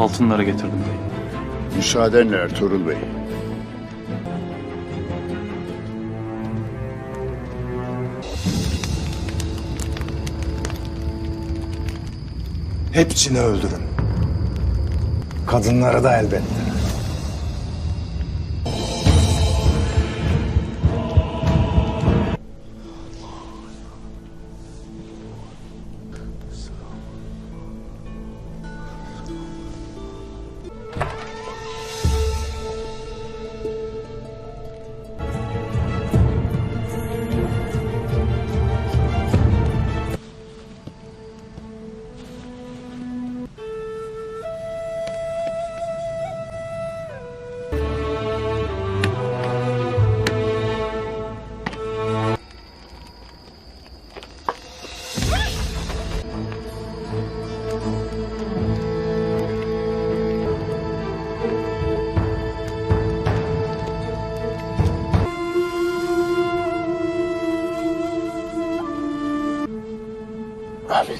Altınları getirdim bey. Müsaadenle Ertuğrul Bey. Hepsini öldürün. Kadınları da elbette. Amin.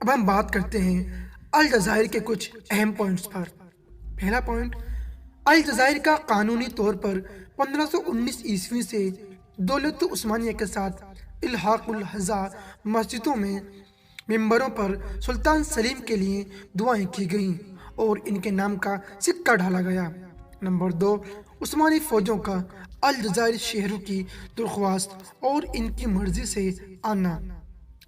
اب ہم بات کرتے ہیں الجزائر کے کچھ اہم پوائنٹس پر۔ پہلا پوائنٹ، الجزائر کا قانونی طور پر 1519 عیسوی سے دولت عثمانیہ کے ساتھ الحاق الحضا مسجدوں میں ممبروں پر سلطان سلیم کے لیے دعائیں کی گئیں اور ان کے نام کا سکہ ڈالا گیا۔ نمبر 2، عثمانی فوجوں کا الجزائر شہروں کی درخواست اور ان کی مرضی سے آنا۔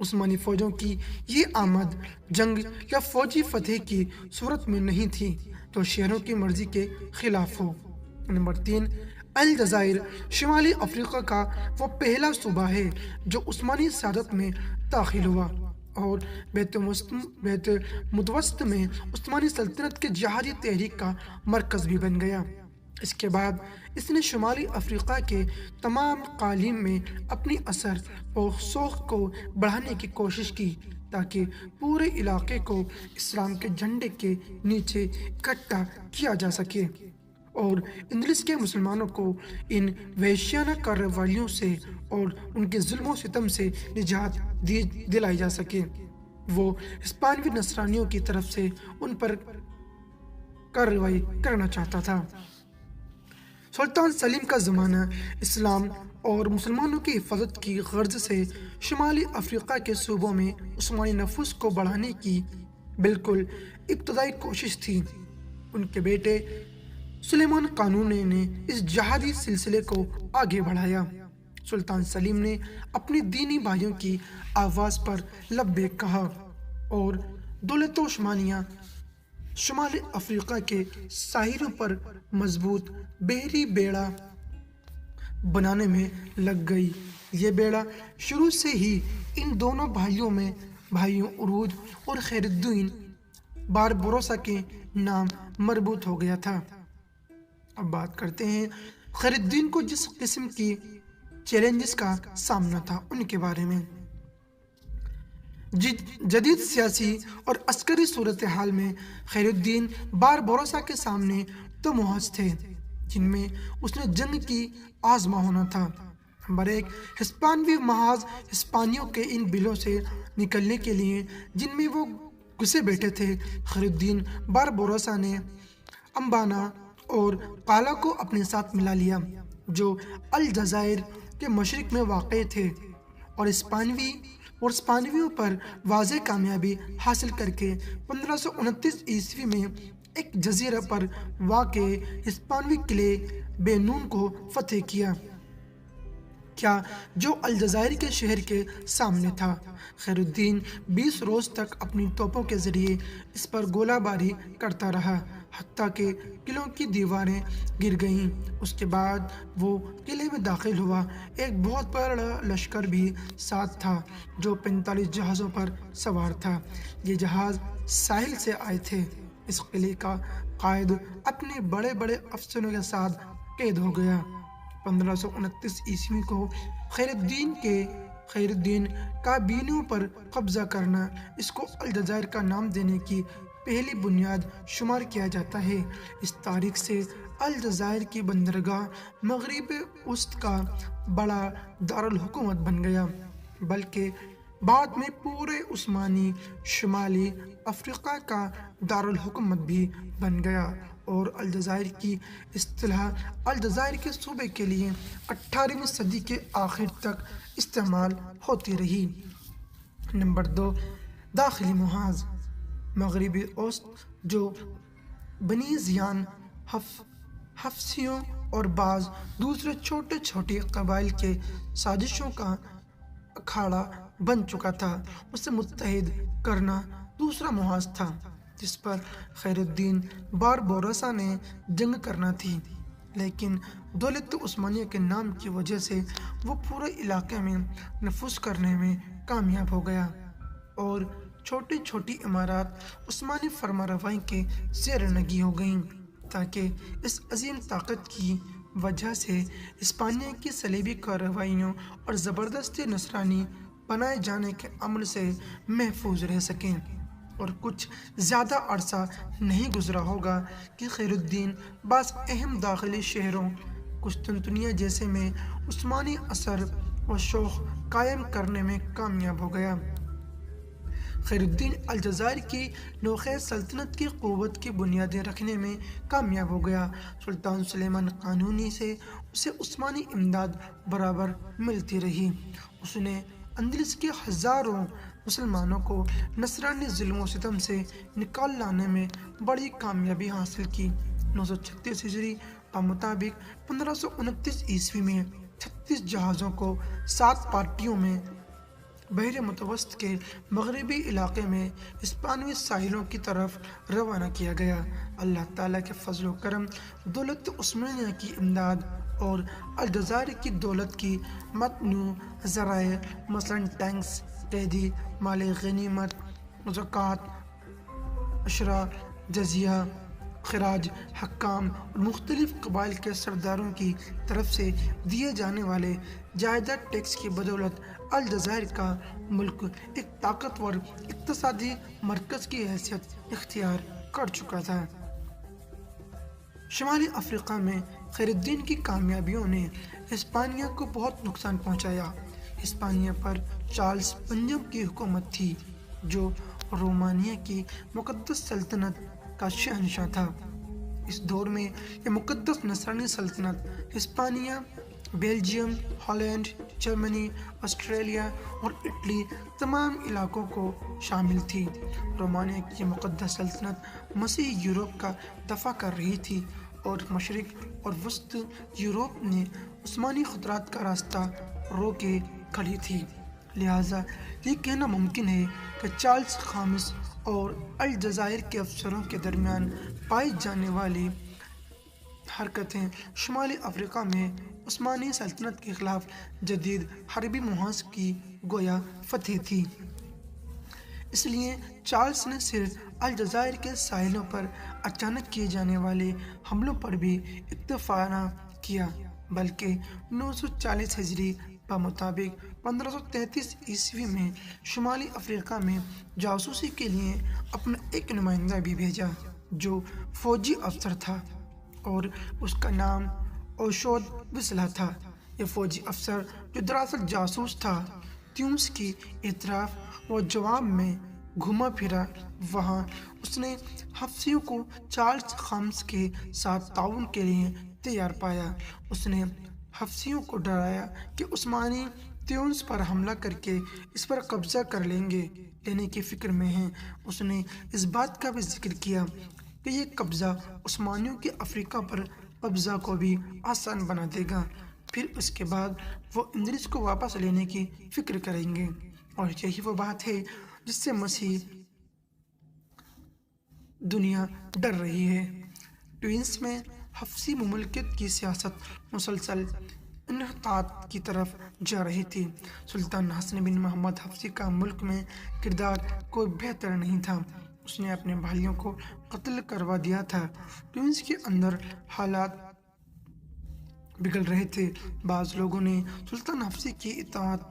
عثمانی فوجوں کی یہ آمد جنگ یا فوجی فتح کی صورت میں نہیں تھی جو شہروں کی مرضی کے خلاف ہو۔ نمبر 3، الجزائر شمالی افریقہ کا وہ پہلا صوبہ ہے جو عثمانی سیادت میں داخل ہوا اور بیت متوسط میں عثمانی سلطنت کے جہادی تحریک کا مرکز بھی بن گیا۔ اس کے بعد اس نے شمالی افریقہ کے تمام اقالیم میں اپنی اثر و رسوخ کو بڑھانے کی کوشش کی تاکہ پورے علاقے کو اسلام کے جھنڈے کے نیچے اکٹھا کیا جا سکے اور اندلس کے مسلمانوں کو ان وحشیانہ کارروائیوں سے اور ان کے ظلم و ستم سے نجات دلائی جا سکے۔ وہ ہسپانوی نصرانیوں کی طرف سے ان پر کارروائی کرنا چاہتا تھا۔ سلطان سلیم کا زمانہ اسلام اور مسلمانوں کی حفاظت کی غرض سے شمالی افریقہ کے صوبوں میں عثمانی نفوذ کو بڑھانے کی بالکل ابتدائی کوشش تھی۔ ان کے بیٹے سلیمان قانونی نے اس جہادی سلسلے کو آگے بڑھایا۔ سلطان سلیم نے اپنی دینی بھائیوں کی آواز پر لبیک کہا اور دولت عثمانیہ شمالی افریقہ کے ساحلوں پر مضبوط بحری بیڑا بنانے میں لگ گئی۔ یہ بیڑا شروع سے ہی ان دونوں بھائیوں عروج اور خیر الدین باربروسا کے نام مربوط ہو گیا تھا۔ اب بات کرتے ہیں خیر الدین کو جس قسم کی چیلنجز کا سامنا تھا ان کے بارے میں۔ جدید سیاسی اور عسکری صورتحال میں خیر الدین باربروسا کے سامنے دو محاذ تھے جن میں اس نے جنگ کی آزما ہونا تھا۔ نمبر 1، ہسپانوی محاذ ہسپانیوں کے ان بلوں سے نکلنے کے لیے جن میں وہ گھسے بیٹھے تھے۔ خیر الدین باربروسا نے امبانا اور قالا کو اپنے ساتھ ملا لیا جو الجزائر کے مشرق میں واقع تھے اور اسپانویوں پر واضح کامیابی حاصل کر کے 1529 عیسوی میں ایک جزیرہ پر واقع ہسپانوی قلعے بے نون کو فتح کیا جو الجزائر کے شہر کے سامنے تھا۔ خیر الدین 20 روز تک اپنی توپوں کے ذریعے اس پر گولہ باری کرتا رہا حتیٰ کہ قلعوں کی دیواریں گر گئیں۔ اس کے بعد وہ قلعے میں داخل ہوا۔ ایک بہت بڑا لشکر بھی ساتھ تھا جو 45 جہازوں پر سوار تھا۔ یہ جہاز ساحل سے آئے تھے۔ اس قلعے کا قائد اپنے بڑے بڑے افسروں کے ساتھ قید ہو گیا۔ 1529 عیسوی کو خیر الدین کابینیوں پر قبضہ کرنا اس کو الجزائر کا نام دینے کی پہلی بنیاد شمار کیا جاتا ہے۔ اس تاریخ سے الجزائر کی بندرگاہ مغرب وسط کا بڑا دارالحکومت بن گیا بلکہ بعد میں پورے عثمانی شمالی افریقہ کا دارالحکومت بھی بن گیا اور الجزائر کی اصطلاح الجزائر کے صوبے کے لیے 18ویں صدی کے آخر تک استعمال ہوتی رہی۔ نمبر 2، داخلی محاذ مغربی اوسط جو بنی زیان، حفصیوں اور بعض دوسرے چھوٹے چھوٹے قبائل کے سازشوں کا اکھاڑا بن چکا تھا، اسے متحد کرنا دوسرا محاذ تھا جس پر خیر الدین باربروسا نے جنگ کرنا تھی، لیکن دولت عثمانیہ کے نام کی وجہ سے وہ پورے علاقے میں نفوذ کرنے میں کامیاب ہو گیا اور چھوٹی چھوٹی عمارات عثمانی فرمانروائی کے زیر نگی ہو گئیں تاکہ اس عظیم طاقت کی وجہ سے ہسپانیہ کی صلیبی کارروائیوں اور زبردستی نصرانی بنائے جانے کے عمل سے محفوظ رہ سکیں۔ اور کچھ زیادہ عرصہ نہیں گزرا ہوگا کہ خیر الدین بعض اہم داخلی شہروں قسطنطنیہ جیسے میں عثمانی اثر و شوق قائم کرنے میں کامیاب ہو گیا۔ خیر الدین الجزائری کی نوخیز سلطنت کی قوت کی بنیادیں رکھنے میں کامیاب ہو گیا۔ سلطان سلیمان قانونی سے اسے عثمانی امداد برابر ملتی رہی۔ اس نے اندلس کے ہزاروں مسلمانوں کو نصرانی ظلم و ستم سے نکال لانے میں بڑی کامیابی حاصل کی۔ 936 ہجری کا مطابق 1529 عیسوی میں 36 جہازوں کو 7 پارٹیوں میں بحر متوسط کے مغربی علاقے میں ہسپانوی ساحلوں کی طرف روانہ کیا گیا۔ اللہ تعالیٰ کے فضل و کرم، دولت عثمانیہ کی امداد اور الجزائر کی دولت کی متنوع ذرائع مثلاً ٹینکس، قیدی، مال غنیمت، زکوٰۃ، عشرہ، جزیہ، خراج، حکام اور مختلف قبائل کے سرداروں کی طرف سے دیے جانے والے جائیداد ٹیکس کی بدولت الجزائر کا ملک ایک طاقتور اقتصادی مرکز کی حیثیت اختیار کر چکا تھا۔ شمالی افریقہ میں خیر الدین کی کامیابیوں نے ہسپانیہ کو بہت نقصان پہنچایا۔ ہسپانیہ پر چارلس پنجم کی حکومت تھی جو رومانیہ کی مقدس سلطنت کا شہنشاہ تھا۔ اس دور میں یہ مقدس نصرانی سلطنت ہسپانیہ، بیلجیم، ہالینڈ، جرمنی، آسٹریلیا اور اٹلی تمام علاقوں کو شامل تھی۔ رومانیہ کی مقدس سلطنت مسیحی یورپ کا دفاع کر رہی تھی اور مشرق اور وسط یورپ نے عثمانی خطرات کا راستہ روکے کھڑی تھی۔ لہٰذا یہ کہنا ممکن ہے کہ چارلس خامس اور الجزائر کے افسروں کے درمیان پائی جانے والی حرکتیں شمالی افریقہ میں عثمانی سلطنت کے خلاف جدید حربی محاذ کی گویا فتح تھی۔ اس لیے چارلس نے صرف الجزائر کے ساحلوں پر اچانک کیے جانے والے حملوں پر بھی اکتفا نہ کیا، بلکہ 940 ہجری کا مطابق 1533 عیسوی میں شمالی افریقہ میں جاسوسی کے لیے اپنا ایک نمائندہ بھی بھیجا جو فوجی افسر تھا اور اس کا نام اوشود وسلا تھا۔ یہ فوجی افسر جو دراصل جاسوس تھا، تیونس کی اطراف و جواب میں گھوما پھرا۔ وہاں اس نے حفصیوں کو چارلس خامس کے ساتھ تعاون کے لیے تیار پایا۔ اس نے حفصیوں کو ڈرایا کہ عثمانی تیونس پر حملہ کر کے اس پر قبضہ کر لینے کی فکر میں ہیں۔ اس نے اس بات کا بھی ذکر کیا کہ یہ قبضہ عثمانیوں کے افریقہ پر قبضہ کو بھی آسان بنا دے گا، پھر اس کے بعد وہ اندلس کو واپس لینے کی فکر کریں گے، اور یہی وہ بات ہے جس سے مسیحی دنیا ڈر رہی ہے۔ ٹوینس میں حفصی مملکت کی سیاست مسلسل انحطاط کی طرف جا رہی تھی۔ سلطان حسن بن محمد حفصی کا ملک میں کردار کوئی بہتر نہیں تھا۔ اس نے اپنے بھائیوں کو قتل کروا دیا تھا۔ ٹوینس کے اندر حالات بگڑ رہے تھے۔ بعض لوگوں نے سلطان حفصی کی اطاعت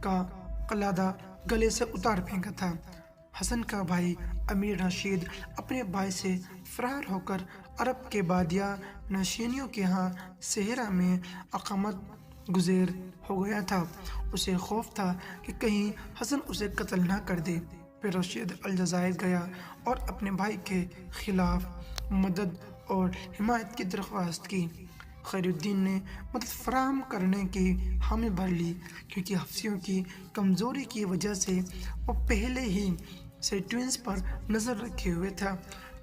کا قلادہ گلے سے اتار پھینکا تھا۔ حسن کا بھائی امیر رشید اپنے بھائی سے فرار ہو کر عرب کے بادیہ نشینیوں کے ہاں صحرا میں اقامت گزیر ہو گیا تھا۔ اسے خوف تھا کہ کہیں حسن اسے قتل نہ کر دے۔ پھر رشید الجزائر گیا اور اپنے بھائی کے خلاف مدد اور حمایت کی درخواست کی۔ خیر الدین نے مدد فراہم کرنے کی حامی بھر لی، کیونکہ حفصیوں کی کمزوری کی وجہ سے وہ پہلے ہی سے ٹوینس پر نظر رکھے ہوئے تھا۔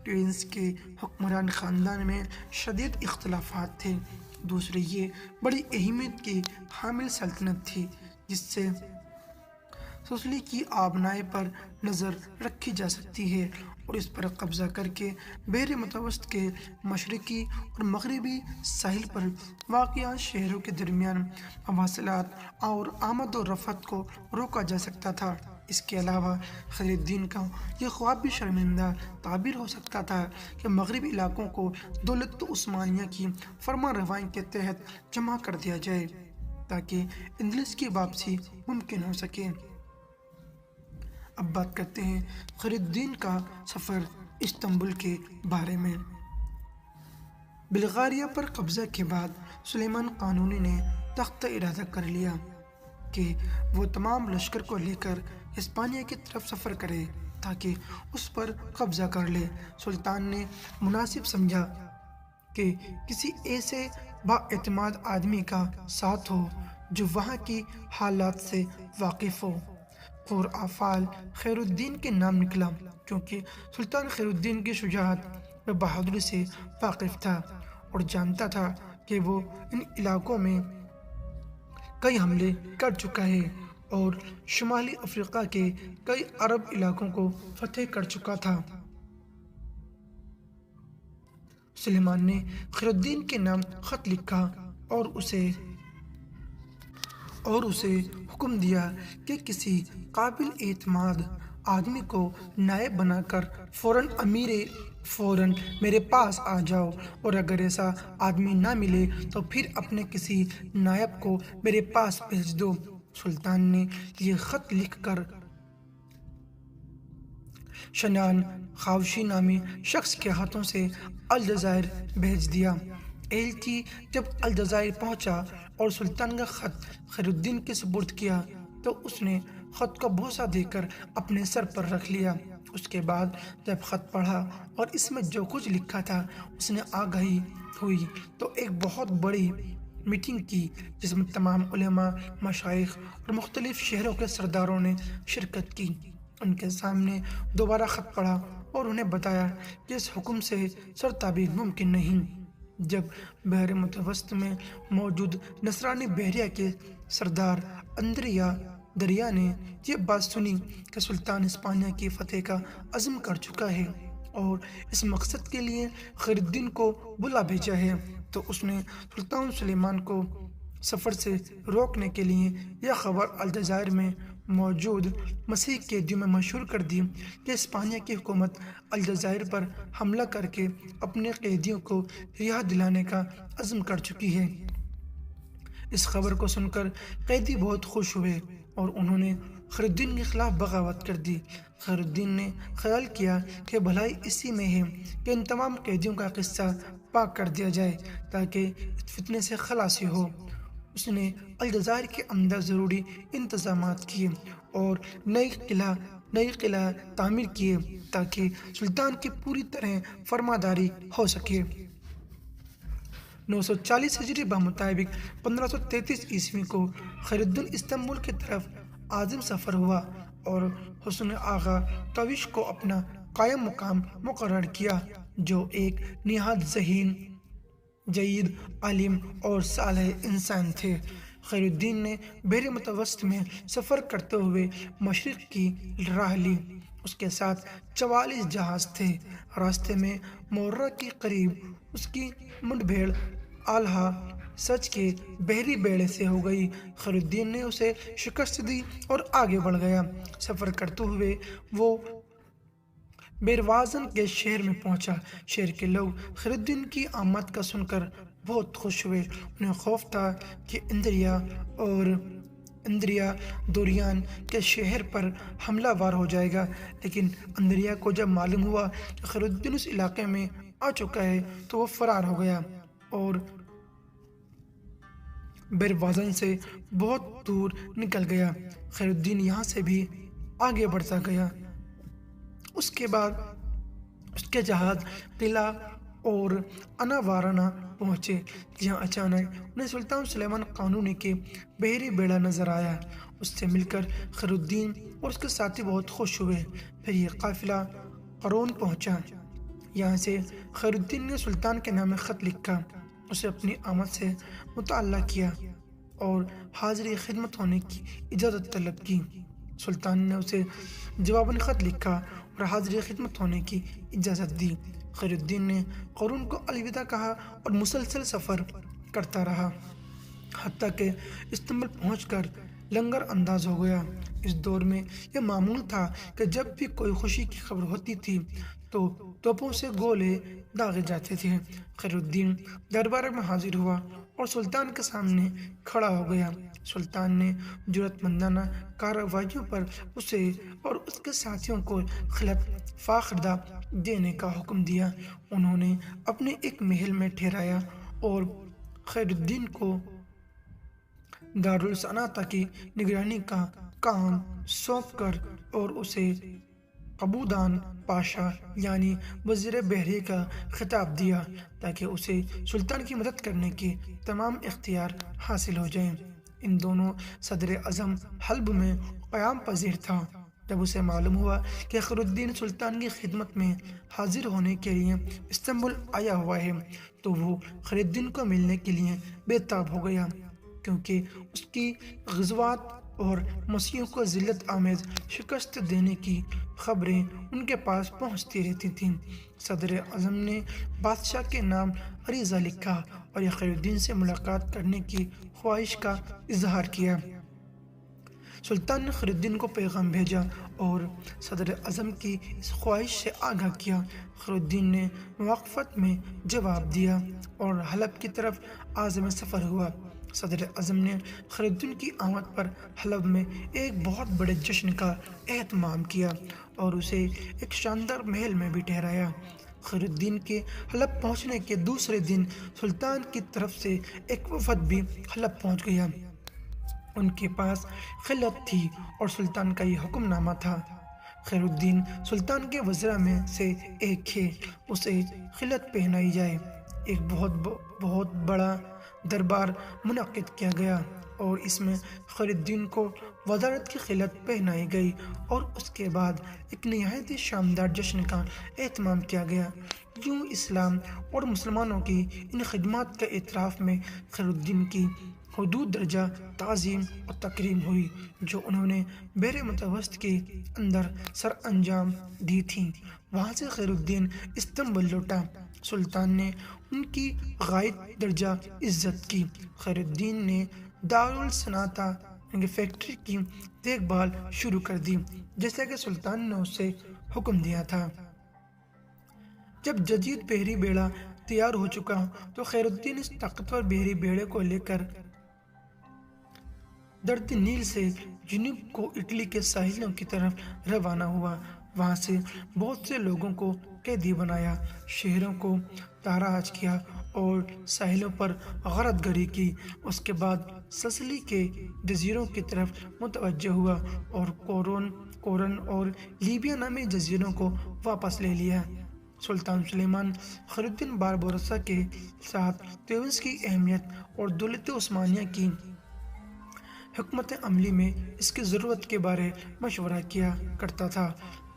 ٹوینس کے حکمران خاندان میں شدید اختلافات تھے۔ دوسری یہ بڑی اہمیت کی حامل سلطنت تھی جس سے سسلی کی آبنائے پر نظر رکھی جا سکتی ہے اور اس پر قبضہ کر کے بحر متوسط کے مشرقی اور مغربی ساحل پر واقع شہروں کے درمیان مواصلات اور آمد و رفت کو روکا جا سکتا تھا۔ اس کے علاوہ خیر الدین کا یہ خواب بھی شرمندہ تعبیر ہو سکتا تھا کہ مغربی علاقوں کو دولت عثمانیہ کی فرمان روائی کے تحت جمع کر دیا جائے تاکہ اندلس کی واپسی ممکن ہو سکے۔ اب بات کرتے ہیں خیر الدین کا سفر استنبول کے بارے میں۔ بلغاریہ پر قبضہ کے بعد سلیمان قانونی نے تخت ارادہ کر لیا کہ وہ تمام لشکر کو لے کر اسپانیہ کی طرف سفر کرے تاکہ اس پر قبضہ کر لے۔ سلطان نے مناسب سمجھا کہ کسی ایسے با اعتماد آدمی کا ساتھ ہو جو وہاں کی حالات سے واقف ہو۔ قر افعال خیر الدین کے نام نکلا کیونکہ سلطان خیر الدین کی شجاعت و بہادری سے واقف تھا اور جانتا تھا کہ وہ ان علاقوں میں کئی حملے کر چکا ہے اور شمالی افریقہ کے کئی عرب علاقوں کو فتح کر چکا تھا۔ سلیمان نے خیر الدین کے نام خط لکھا اور اسے حکم دیا کہ کسی قابل اعتماد آدمی کو نائب بنا کر فوراً میرے پاس آ جاؤ، اور اگر ایسا آدمی نہ ملے تو پھر اپنے کسی نائب کو میرے پاس بھیج دو۔ سلطان نے یہ خط لکھ کر شنان خاوشی نامی شخص کے ہاتھوں سے الجزائر بھیج دیا۔ ایلچی جب الجزائر پہنچا اور سلطان کا خط خیر الدین کے سپرد کیا تو اس نے خط کو بوسہ دے کر اپنے سر پر رکھ لیا۔ اس کے بعد جب خط پڑھا اور اس میں جو کچھ لکھا تھا اس نے آگاہی ہوئی تو ایک بہت بڑی میٹنگ کی جس میں تمام علماء، مشائخ اور مختلف شہروں کے سرداروں نے شرکت کی۔ ان کے سامنے دوبارہ خط پڑھا اور انہیں بتایا کہ اس حکم سے سرتابی ممکن نہیں۔ جب بحر متوسط میں موجود نصرانی بحریہ کے سردار اندریا دریا نے یہ بات سنی کہ سلطان اسپانیہ کی فتح کا عزم کر چکا ہے اور اس مقصد کے لیے خیر الدین کو بلا بھیجا ہے، تو اس نے سلطان سلیمان کو سفر سے روکنے کے لیے یہ خبر الجزائر میں موجود مسیحی قیدیوں میں مشہور کر دی کہ اسپانیہ کی حکومت الجزائر پر حملہ کر کے اپنے قیدیوں کو رہا دلانے کا عزم کر چکی ہے۔ اس خبر کو سن کر قیدی بہت خوش ہوئے اور انہوں نے خیر الدین کے خلاف بغاوت کر دی۔ خیر الدین نے خیال کیا کہ بھلائی اسی میں ہے کہ ان تمام قیدیوں کا قصہ پاک کر دیا جائے تاکہ اس فتنے سے خلاصی ہو۔ اس نے الجزائر کے اندر ضروری انتظامات کیے اور نئی قلعہ تعمیر کیے تاکہ سلطان کی پوری طرح فرمانداری ہو سکے۔ 940 ہجری بمطابق 1533 عیسوی کو خیر الدین استنبول کی طرف عازم سفر ہوا اور حسن آغا تویش کو اپنا قائم مقام مقرر کیا، جو ایک نہایت ذہین، جید، عالم اور صالح انسان تھے۔ خیر الدین نے بحر متوسط میں سفر کرتے ہوئے مشرق کی راہ لی۔ اس کے ساتھ 44 جہاز تھے۔ راستے میں مورہ کے قریب اس کی منڈ بھیڑ آلہا سچ کے بحری بیڑے سے ہو گئی۔ خیر الدین نے اسے شکست دی اور آگے بڑھ گیا۔ سفر کرتے ہوئے وہ بیروازن کے شہر میں پہنچا۔ شہر کے لوگ خیر الدین کی آمد کا سن کر بہت خوش ہوئے۔ انہیں خوف تھا کہ اندریا دوریان کے شہر پر حملہ وار ہو جائے گا، لیکن اندریا کو جب معلوم ہوا کہ خیر الدین اس علاقے میں آ چکا ہے تو وہ فرار ہو گیا اور بیروازن سے بہت دور نکل گیا۔ خیر الدین یہاں سے بھی آگے بڑھتا گیا۔ اس کے بعد اس کے جہاز قلعہ اور اناوارانہ پہنچے، جہاں اچانک انہیں سلطان سلیمان قانونی کے بحری بیڑا نظر آیا۔ اس سے مل کر خیر الدین اور اس کے ساتھی بہت خوش ہوئے۔ پھر یہ قافلہ قرون پہنچا۔ یہاں سے خیر الدین نے سلطان کے نام خط لکھا، اسے اپنی آمد سے مطلع کیا اور حاضری خدمت ہونے کی اجازت طلب کی۔ سلطان نے اسے جواباً خط لکھا اور حاضری خدمت ہونے کی اجازت دی۔ خیر الدین نے قرون کو الوداع کہا اور مسلسل سفر کرتا رہا، حتیٰ کہ استنبول پہنچ کر لنگر انداز ہو گیا۔ اس دور میں یہ معمول تھا کہ جب بھی کوئی خوشی کی خبر ہوتی تھی تو توپوں سے گولے داغے جاتے تھے۔ خیر الدین دربار میں حاضر ہوا اور سلطان کے سامنے کھڑا ہو گیا۔ سلطان نے جرأت مندانہ کارروائیوں پر اسے اور اس کے ساتھیوں کو خلعت فاخردہ دینے کا حکم دیا۔ انہوں نے اپنے ایک محل میں ٹھہرایا اور خیر الدین کو دارالصنعت کی نگرانی کا کام سونپ کر اور اسے قبودان پاشا یعنی وزیر بحریہ کا خطاب دیا تاکہ اسے سلطان کی مدد کرنے کے تمام اختیار حاصل ہو جائیں۔ ان دونوں صدر اعظم حلب میں قیام پذیر تھا۔ جب اسے معلوم ہوا کہ خیر الدین سلطان کی خدمت میں حاضر ہونے کے لیے استنبول آیا ہوا ہے تو وہ خیر الدین کو ملنے کے لیے بے تاب ہو گیا، کیونکہ اس کی غزوات اور مسیحیوں کو ذلت آمیز شکست دینے کی خبریں ان کے پاس پہنچتی رہتی تھیں۔ صدر اعظم نے بادشاہ کے نام عریضہ لکھا اور خیر الدین سے ملاقات کرنے کی خواہش کا اظہار کیا۔ سلطان نے خیر الدین کو پیغام بھیجا اور صدر اعظم کی اس خواہش سے آگاہ کیا۔ خیر الدین نے موافقت میں جواب دیا اور حلب کی طرف عازم سفر ہوا۔ صدر اعظم نے خیر الدین کی آمد پر حلب میں ایک بہت بڑے جشن کا اہتمام کیا اور اسے ایک شاندار محل میں بھی ٹھہرایا۔ خیر الدین کے حلب پہنچنے کے دوسرے دن سلطان کی طرف سے ایک وفد بھی حلب پہنچ گیا۔ ان کے پاس خلعت تھی اور سلطان کا یہ حکم نامہ تھا۔ خیر الدین سلطان کے وزراء میں سے ایک ہے، اسے خلعت پہنائی جائے۔ ایک بہت بڑا دربار منعقد کیا گیا اور اس میں خیر الدین کو وزارت کی خلعت پہنائی گئی اور اس کے بعد ایک نہایت ہی شاندار جشن کا اہتمام کیا گیا۔ یوں اسلام اور مسلمانوں کی ان خدمات کے اعتراف میں خیر الدین کی حدود درجہ تعظیم اور تکریم ہوئی جو انہوں نے بحر متوسط کے اندر سر انجام دی تھیں۔ وہاں سے خیر الدین استنبول لوٹا۔ سلطان نے ان کی غایت درجہ عزت کی۔ خیر الدین نے دارالصنعہ فیکٹری کی دیکھ بھال شروع کر دی جیسا کہ سلطان نے اسے حکم دیا تھا۔ جب جدید بحری بیڑا تیار ہو چکا تو خیر الدین اس طاقتور بحری بیڑے کو لے کر درد نیل سے جنوب کو اٹلی کے ساحلوں کی طرف روانہ ہوا۔ وہاں سے بہت سے لوگوں کو قیدی بنایا، شہروں کو تاراج کیا اور ساحلوں پر غارت گری کی۔ اس کے بعد سسلی کے جزیروں کی طرف متوجہ ہوا اور کورن اور لیبیا نامی جزیروں کو واپس لے لیا۔ سلطان سلیمان خیر الدین باربروسا کے ساتھ تیونس کی اہمیت اور دولت عثمانیہ کی حکمت عملی میں اس کی ضرورت کے بارے مشورہ کیا کرتا تھا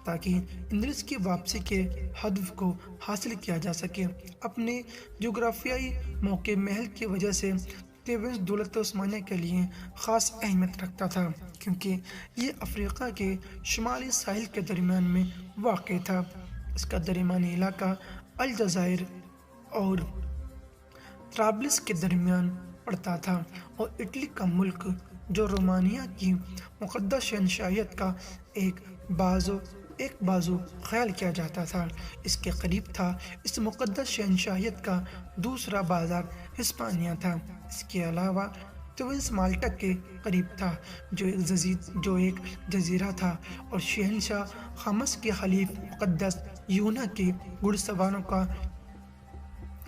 تاکہ اندلس کی واپسی کے ہدف کو حاصل کیا جا سکے۔ اپنے جغرافیائی موقع محل کی وجہ سے تیونس دولت عثمانیہ کے لیے خاص اہمیت رکھتا تھا، کیونکہ یہ افریقہ کے شمالی ساحل کے درمیان میں واقع تھا۔ اس کا درمیانی علاقہ الجزائر اور طرابلس کے درمیان پڑتا تھا اور اٹلی کا ملک جو رومانیہ کی مقدس شہنشاہیت کا ایک بازو خیال کیا جاتا تھا، اس کے قریب تھا۔ اس مقدس شہنشاہیت کا دوسرا بازار ہسپانیہ تھا۔ اس کے علاوہ تیونس مالٹا کے قریب تھا جو ایک جزیرہ تھا اور شہنشاہ خامس کے حلیف مقدس یونا کے گھڑ سواروں کا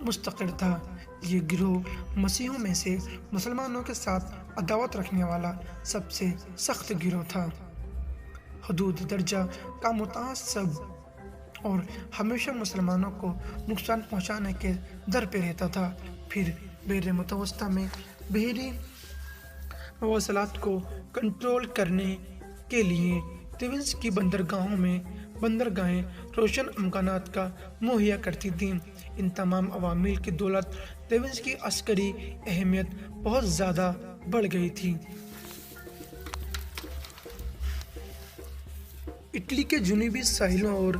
مستقر تھا۔ یہ گروہ مسیحیوں میں سے مسلمانوں کے ساتھ عداوت رکھنے والا سب سے سخت گروہ تھا۔ حدود درجہ کا متعصب اور ہمیشہ مسلمانوں کو نقصان پہنچانے کے در پہ رہتا تھا۔ پھر بحر متوسطہ میں بحری مواصلات کو کنٹرول کرنے کے لیے تیونس کی بندرگاہیں روشن امکانات کا مہیا کرتی تھیں۔ ان تمام عوامل کی دولت تیونس کی عسکری اہمیت بہت زیادہ بڑھ گئی تھی۔ اٹلی کے جنوبی ساحلوں اور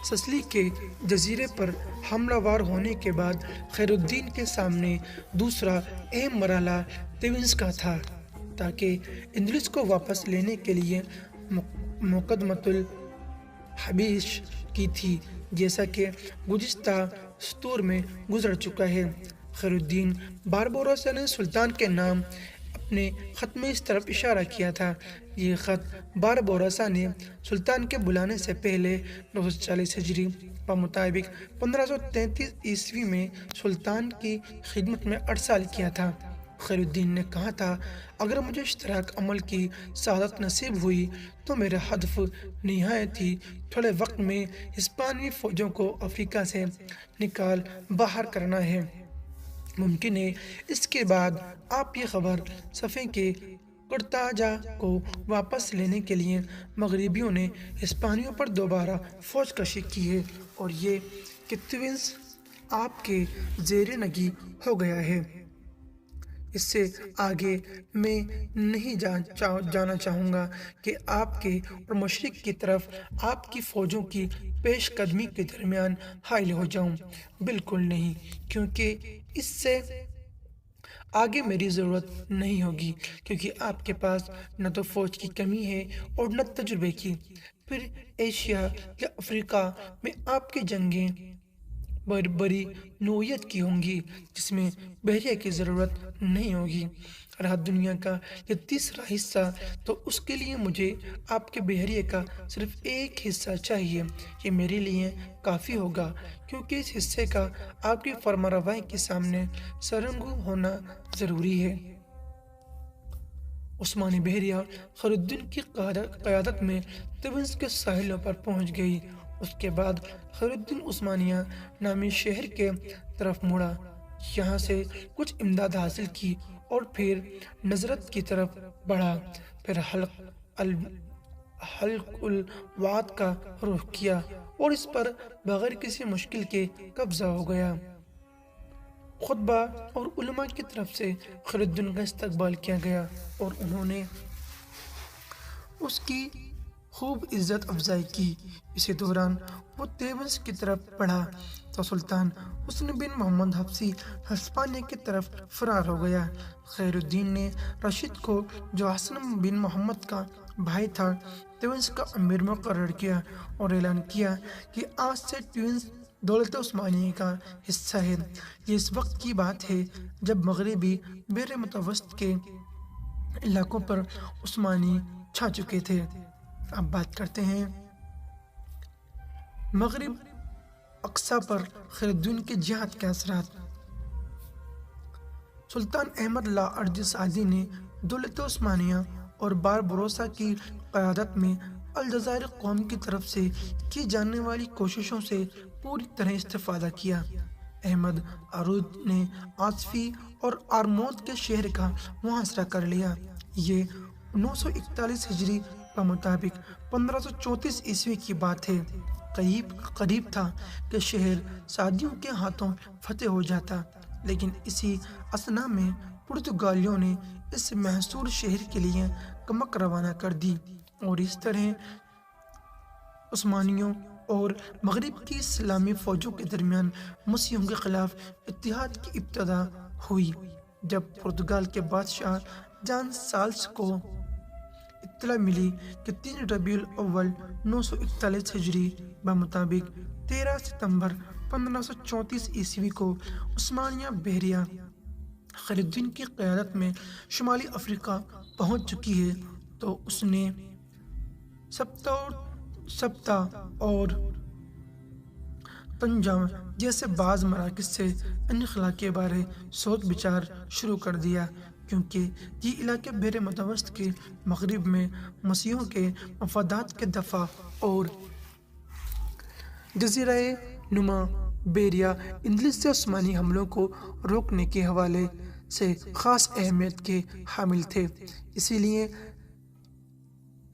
سسلی کے جزیرے پر حملہ ور ہونے کے بعد خیر الدین کے سامنے دوسرا اہم مرحلہ تیونس کا تھا، تاکہ اندلس کو واپس لینے کے لیے مقدمۃ الحبیش کی تھی، جیسا کہ گزشتہ سطور میں گزر چکا ہے۔ خیر الدین باربروسا نے سلطان کے نام اپنے خط میں اس طرف اشارہ کیا تھا۔ یہ خط باربروسا نے سلطان کے بلانے سے پہلے 940 ہجری بمطابق 1533 عیسوی میں سلطان کی خدمت میں 8 سال کیا تھا۔ خیر الدین نے کہا تھا اگر مجھے اشتراک عمل کی سعادت نصیب ہوئی تو میرا ہدف نہایت ہی تھوڑے وقت میں ہسپانوی فوجوں کو افریقہ سے نکال باہر کرنا ہے۔ ممکن ہے اس کے بعد آپ یہ خبر صفحے کے کرتاجا کو واپس لینے کے لیے مغربیوں نے ہسپانیوں پر دوبارہ فوج کشی کی ہے اور یہ کہ توینس آپ کے زیر نگی ہو گیا ہے۔ اس سے آگے میں نہیں جانا چاہوں گا کہ آپ کے اور مشرق کی طرف آپ کی فوجوں کی پیش قدمی کے درمیان حائل ہو جاؤں، بالکل نہیں، کیونکہ اس سے آگے میری ضرورت نہیں ہوگی، کیونکہ آپ کے پاس نہ تو فوج کی کمی ہے اور نہ تجربے کی۔ پھر ایشیا یا افریقہ میں آپ کی جنگیں بڑی نوعیت کی ہوں گی جس میں بحریہ کی ضرورت نہیں ہوگی۔ رہا دنیا کا یہ تیسرا حصہ تو اس کے لیے مجھے آپ کے بحریہ کا صرف ایک حصہ چاہیے، یہ میرے لیے کافی ہوگا، کیونکہ اس حصے کا آپ کی فرمانروائی کے سامنے سرنگو ہونا ضروری ہے۔ عثمانی بحریہ خیر الدین کی قیادت میں توینس کے ساحلوں پر پہنچ گئی۔ اس کے بعد خیر الدین عثمانیہ نامی شہر کے طرف مڑا، یہاں سے کچھ امداد حاصل کی اور پھر نظرت کی طرف بڑھا، پھر حلق الوعد کا رخ کیا اور اس پر بغیر کسی مشکل کے قبضہ ہو گیا۔ خطبہ اور علماء کی طرف سے خیر الدین کا استقبال کیا گیا اور انہوں نے اس کی خوب عزت افزائی کی۔ اسی دوران وہ توینس کی طرف بڑھا تو سلطان حسن بن محمد حبشی ہسپانیہ کی طرف فرار ہو گیا۔ خیر الدین نے رشید کو جو حسن بن محمد کا بھائی تھا توینس کا امیر مقرر کیا اور اعلان کیا کہ آج سے توینس دولت عثمانیہ کا حصہ ہے۔ یہ اس وقت کی بات ہے جب مغربی بحر متوسط کے علاقوں پر عثمانی چھا چکے تھے۔ اب بات کرتے ہیں مغرب اقصی پر خیر الدین کے جہاد کے اثرات۔ سلطان احمد لاارج سعدی نے دولت عثمانیہ اور باربروسا کی قیادت میں الجزائر قوم کی طرف سے کی جانے والی کوششوں سے پوری طرح استفادہ کیا۔ احمد عروض نے آصفی اور آرمود کے شہر کا محاصرہ کر لیا۔ یہ 941 ہجری کے مطابق 1534 عیسوی کی بات ہے۔ قریب تھا کہ شہر سعدیوں کے ہاتھوں فتح ہو جاتا، لیکن اسی اثنا میں پرتگالیوں نے اس محصور شہر کے لیے کمک روانہ کر دی اور اس طرح عثمانیوں اور مغرب کی اسلامی فوجوں کے درمیان مسیحیوں کے خلاف اتحاد کی ابتدا ہوئی۔ جب پرتگال کے بادشاہ جان سالس کو اطلاع ملی کہ 3 ربیع الاول 941 ہجری بمطابق 13 ستمبر 1534 عیسوی کو عثمانیہ بحریہ خیر الدین کی قیادت میں شمالی افریقہ پہنچ چکی ہے تو اس نے سبتا اور طنجہ جیسے بعض مراکز سے انخلا کے بارے سوچ بچار شروع کر دیا، کیونکہ یہ علاقے بحر متوسط کے مغرب میں مسیحیوں کے مفادات کے دفاع اور جزیرہ نما بحریہ اندلس سے عثمانی حملوں کو روکنے کے حوالے سے خاص اہمیت کے حامل تھے۔ اسی لیے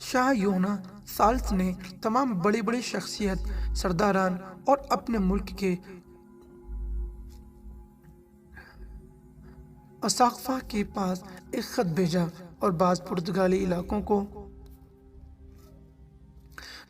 شاہ یوحنا ثالث نے تمام بڑی بڑی شخصیت سرداران اور اپنے ملک کے اساقفہ کے پاس ایک خط بھیجا اور بعض پرتگالی علاقوں کو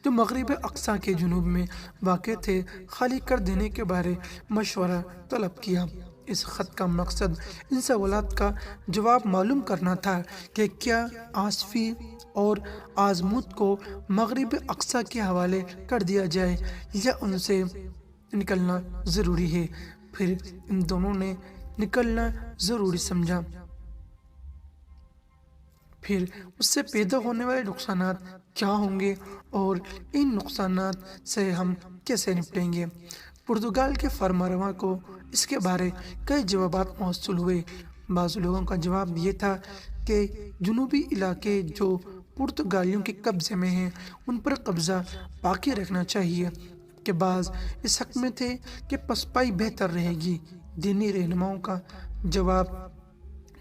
جو مغرب اقصی کے جنوب میں واقع تھے خالی کر دینے کے بارے مشورہ طلب کیا۔ اس خط کا مقصد ان سوالات کا جواب معلوم کرنا تھا کہ کیا آصفی اور آزموت کو مغرب اقصی کے حوالے کر دیا جائے یا ان سے نکلنا ضروری ہے۔ پھر ان دونوں نے نکلنا ضروری سمجھا۔ پھر اس سے پیدا ہونے والے نقصانات کیا ہوں گے اور ان نقصانات سے ہم کیسے نپٹیں گے۔ پرتگال کے فرمانروا کو اس کے بارے کئی جوابات موصول ہوئے بعض لوگوں کا جواب یہ تھا کہ جنوبی علاقے جو پرتگالیوں کے قبضے میں ہیں ان پر قبضہ باقی رکھنا چاہیے، کہ بعض اس حق میں تھے کہ پسپائی بہتر رہے گی۔ دینی رہنماؤں کا جواب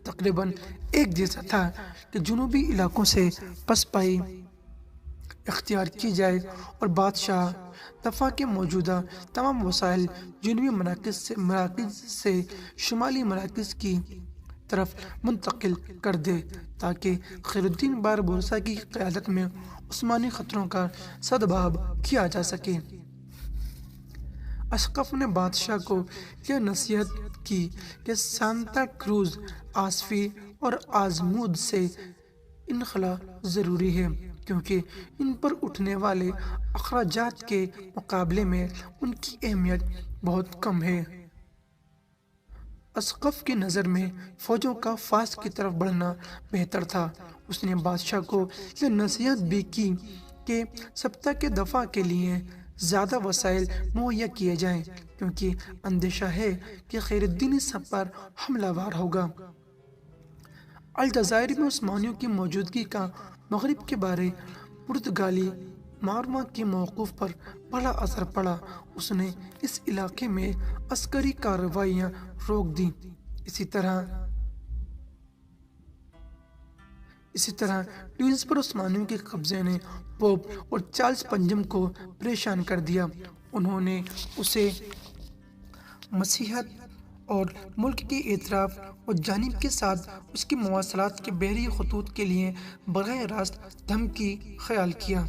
تقریباً ایک جیسا تھا کہ جنوبی علاقوں سے پسپائی اختیار کی جائے اور بادشاہ دفاع کے موجودہ تمام وسائل جنوبی مراکز سے شمالی مراکز کی طرف منتقل کر دے تاکہ خیر الدین باربروسا کی قیادت میں عثمانی خطروں کا سدباب کیا جا سکے۔ اشقف نے بادشاہ کو یہ نصیحت کی کہ سانتا کروز، آسفی اور آزمود سے انخلا ضروری ہے، کیونکہ ان پر اٹھنے والے اخراجات کے مقابلے میں ان کی اہمیت بہت کم ہے۔ اشقف کی نظر میں فوجوں کا فاس کی طرف بڑھنا بہتر تھا۔ اس نے بادشاہ کو یہ نصیحت بھی کی کہ سبتا کے دفاع کے لیے زیادہ وسائل مہیا کیے جائیں، کیونکہ اندیشہ ہے کہ خیر الدین سب پر حملہ وار ہوگا۔ الجزائر میں عثمانیوں کی موجودگی کا مغرب کے بارے پرتگالی مارما کے موقف پر بڑا اثر پڑا۔ اس نے اس علاقے میں عسکری کارروائیاں روک دیں۔ اسی طرح ٹوینس پر عثمانیوں کے قبضے نے پوپ اور چارلس پنجم کو پریشان کر دیا۔ انہوں نے اسے مسیحیت اور ملک کے اعتراف و جانب کے ساتھ اس کی مواصلات کے بحری خطوط کے لیے براہ راست دھمکی خیال کیا۔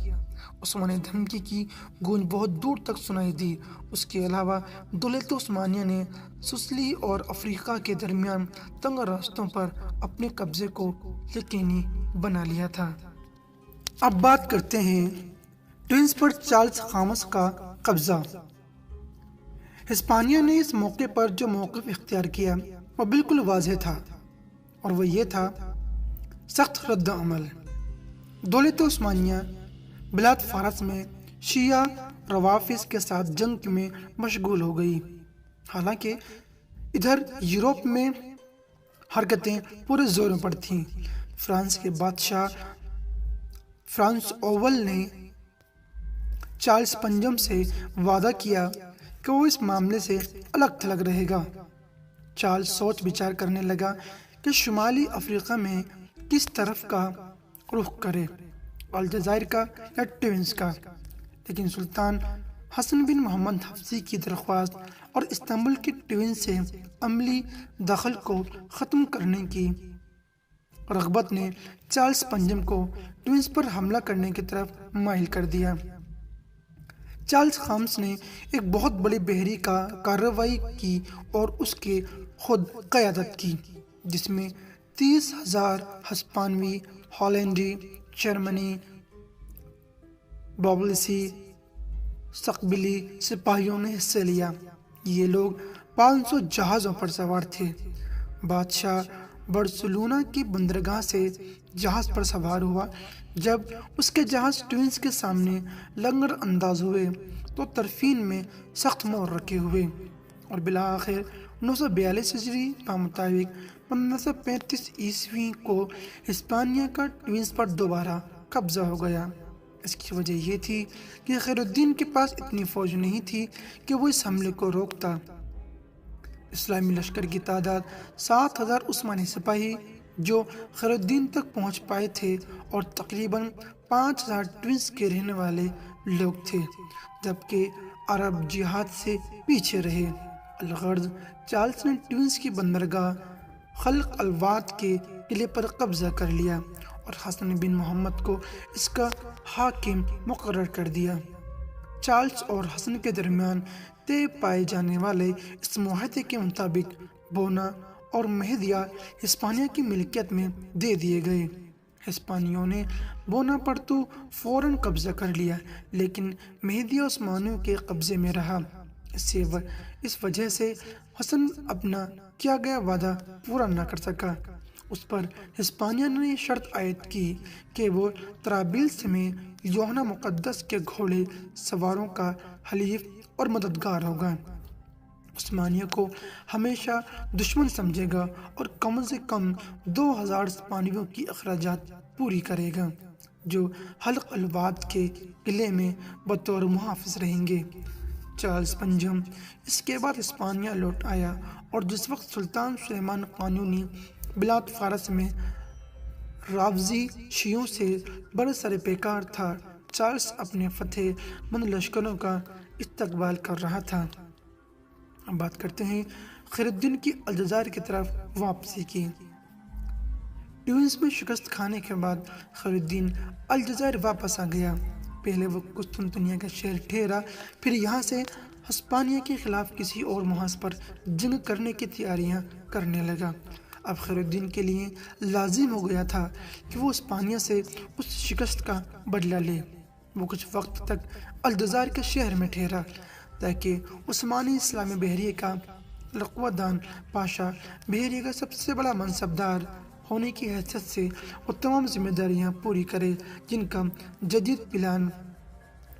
عثمانی دھمکی کی گونج بہت دور تک سنائی دی۔ اس کے علاوہ دولت عثمانیہ نے سسلی اور افریقہ کے درمیان تنگ راستوں پر اپنے قبضے کو یقینی بنا لیا تھا۔ اب بات کرتے ہیں ٹوینس پر چارلس خامس کا قبضہ۔ ہسپانیہ نے اس موقع پر جو موقف اختیار کیا وہ بالکل واضح تھا، اور وہ یہ تھا سخت رد عمل۔ دولت عثمانیہ بلاد فارس میں شیعہ روافظ کے ساتھ جنگ میں مشغول ہو گئی، حالانکہ ادھر یورپ میں حرکتیں پورے زوروں پر تھیں۔ فرانس کے بادشاہ فرانس اوول نے چارلس پنجم سے وعدہ کیا کہ وہ اس معاملے سے الگ تھلگ رہے گا۔ چارلس سوچ بچار کرنے لگا کہ شمالی افریقہ میں کس طرف کا رخ کرے، الجزائر کا یا ٹوینس کا، لیکن سلطان حسن بن محمد حفصی کی درخواست اور استنبول کے ٹوینس سے عملی دخل کو ختم کرنے کی رغبت نے چارلس پنجم کو ٹوینس پر حملہ کرنے کی طرف مائل کر دیا۔ چارلس خامس نے ایک بہت بڑی بحری کارروائی کی اور اس کے خود قیادت کی، جس میں 30,000 ہسپانوی، ہالینڈی، جرمنی، بابلسی، سقبلی سپاہیوں نے حصہ لیا۔ یہ لوگ 500 جہازوں پر سوار تھے۔ بادشاہ برسلونا کی بندرگاہ سے جہاز پر سوار ہوا۔ جب اس کے جہاز ٹوینس کے سامنے لنگر انداز ہوئے تو طرفین میں سخت مور رکھے ہوئے، اور بالآخر 942 ہجری بمطابق 1535 عیسوی کو ہسپانیہ کا ٹوینس پر دوبارہ قبضہ ہو گیا۔ اس کی وجہ یہ تھی کہ خیر الدین کے پاس اتنی فوج نہیں تھی کہ وہ اس حملے کو روکتا۔ اسلامی لشکر کی تعداد 7,000 عثمانی سپاہی جو خیر الدین تک پہنچ پائے تھے، اور تقریباً 5,000 ٹوینس کے رہنے والے لوگ تھے، جبکہ عرب جہاد سے پیچھے رہے۔ الغرض چارلس نے ٹوینس کی بندرگاہ خلق الواد کے قلعے پر قبضہ کر لیا اور حسن بن محمد کو اس کا حاکم مقرر کر دیا۔ چارلس اور حسن کے درمیان طے پائے جانے والے اس معاہدے کے مطابق بونا اور مہدیہ ہسپانیہ کی ملکیت میں دے دیے گئے۔ ہسپانیوں نے بونا پر تو فوراً قبضہ کر لیا، لیکن مہدیہ عثمانیوں کے قبضے میں رہا۔ اس وجہ سے حسن اپنا کیا گیا وعدہ پورا نہ کر سکا۔ اس پر ہسپانیہ نے شرط عائد کی کہ وہ طرابلس میں یوحنا مقدس کے گھوڑے سواروں کا حلیف اور مددگار ہوگا۔ عثمانیہ کو ہمیشہ دشمن سمجھے گا اور کم سے کم 2000 اسپانیوں کی اخراجات پوری کرے گا جو حلق الواد کے قلعے میں بطور محافظ رہیں گے۔ چارلس پنجم اس کے بعد اسپانیہ لوٹ آیا اور جس وقت سلطان سلیمان قانونی بلاد فارس میں رافضی شیعوں سے برسر پیکار تھا، چارلس اپنے فتح مند لشکروں کا استقبال کر رہا تھا۔ اب بات کرتے ہیں خیر الدین کی الجزائر کی طرف واپسی کی۔ ٹیونس میں شکست کھانے کے بعد خیر الدین الجزائر واپس آ گیا۔ پہلے وہ قسطنطنیہ کا شہر ٹھہرا، پھر یہاں سے ہسپانیہ کے خلاف کسی اور محاذ پر جنگ کرنے کی تیاریاں کرنے لگا۔ اب خیر الدین کے لیے لازم ہو گیا تھا کہ وہ ہسپانیہ سے اس شکست کا بدلہ لے۔ وہ کچھ وقت تک الجزائر کے شہر میں ٹھہرا تاکہ عثمانی اسلامی بحریے کا لقوہ دان پاشا بحریے کا سب سے بڑا منصبدار ہونے کی حیثیت سے وہ تمام ذمہ داریاں پوری کرے جن کا جدید پلان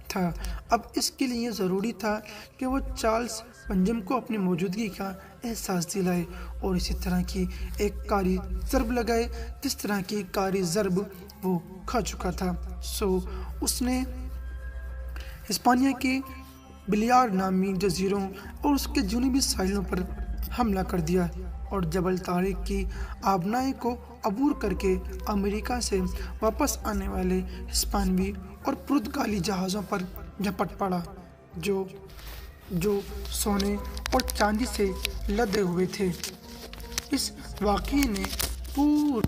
تھا۔ اب اس کے لیے ضروری تھا کہ وہ چارلس پنجم کو اپنی موجودگی کا احساس دلائے اور اسی طرح کی ایک کاری ضرب لگائے جس طرح کی کاری ضرب وہ کھا چکا تھا۔ اس نے ہسپانیہ کے بلیار نامی جزیروں اور اس کے جنوبی ساحلوں پر حملہ کر دیا اور جبل طارق کی آبنائے کو عبور کر کے امریکہ سے واپس آنے والے ہسپانوی اور پرتگالی جہازوں پر جھپٹ پڑا جو سونے اور چاندی سے لدے ہوئے تھے۔ اس واقعے نے پورے